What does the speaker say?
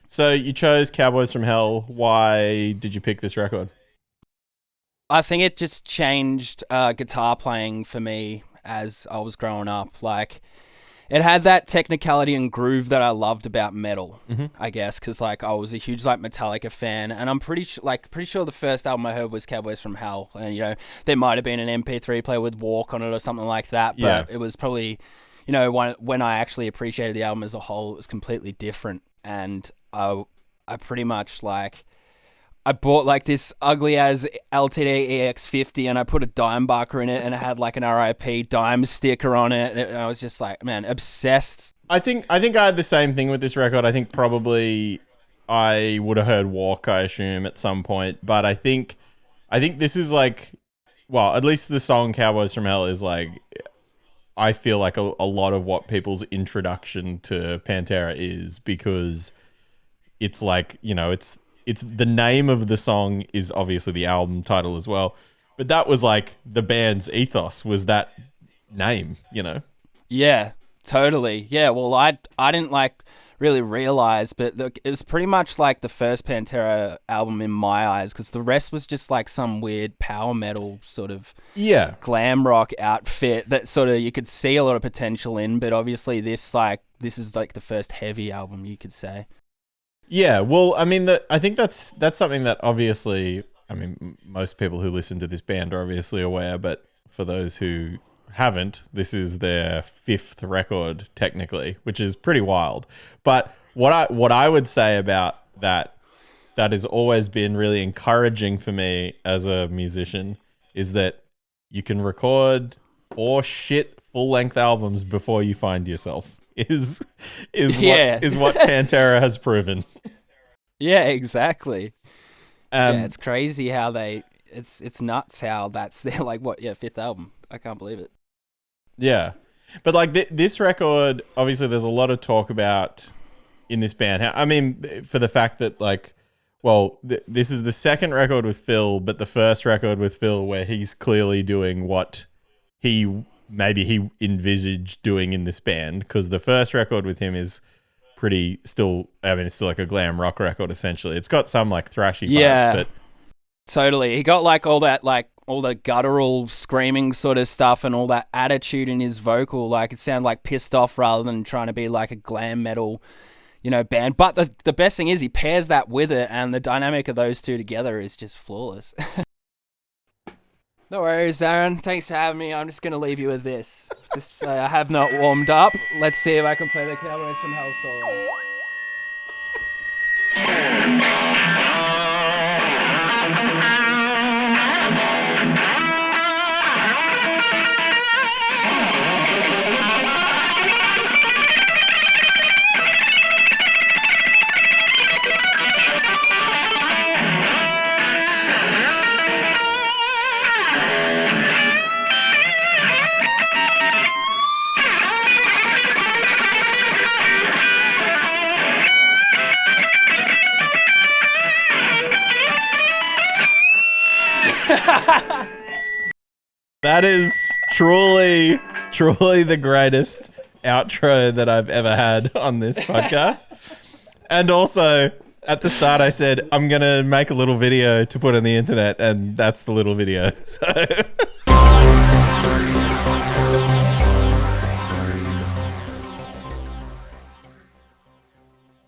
So you chose Cowboys from Hell. Why did you pick this record? I think it just changed guitar playing for me as I was growing up. Like, it had that technicality and groove that I loved about metal, Mm-hmm. I guess, because like I was a huge like Metallica fan, and I'm pretty sure the first album I heard was Cowboys from Hell, and there might have been an MP3 player with Walk on it or something like that, Yeah. but it was probably when I actually appreciated the album as a whole, it was completely different, and I pretty much like. I bought like this ugly as LTD EX50 and I put a dime barker in it and it had like an RIP dime sticker on it. And I was just like, man, obsessed. I think I had the same thing with this record. I think probably I would have heard Walk, I assume, at some point. But I think this is like, well, at least the song Cowboys from Hell is like, I feel like a lot of what people's introduction to Pantera is, because it's like, it's the name of the song is obviously the album title as well. But that was like the band's ethos, was that name. Yeah, totally. Yeah, well, I didn't like really realize, but it was pretty much like the first Pantera album in my eyes, because the rest was just like some weird power metal sort of Yeah. glam rock outfit that sort of you could see a lot of potential in, but obviously this is like the first heavy album, you could say. Yeah, well, I mean, I think that's something that obviously, I mean, most people who listen to this band are obviously aware, but for those who haven't, this is their fifth record technically, which is pretty wild. But what I would say about that has always been really encouraging for me as a musician is that you can record four shit full length albums before you find yourself. Yeah. What Pantera has proven. Yeah, exactly. Um, Yeah, it's crazy how it's nuts how that's their fifth album. I can't believe it. yeah, but like this record, obviously, there's a lot of talk about in this band. I mean, for the fact that like, well, this is the second record with Phil, but the first record with Phil where he's clearly doing what he envisaged doing in this band, because the first record with him is it's still like a glam rock record essentially. It's got some like thrashy parts, but totally. He got like all the guttural screaming sort of stuff and all that attitude in his vocal. Like it sounded like pissed off rather than trying to be like a glam metal, band. But the best thing is he pairs that with it, and the dynamic of those two together is just flawless. No worries, Aaron. Thanks for having me. I'm just going to leave you with this. I have not warmed up. Let's see if I can play the Cowboys from Hell solo. that is truly the greatest outro that I've ever had on this podcast. And also, at the start, I said, I'm going to make a little video to put on the internet, and that's the little video. So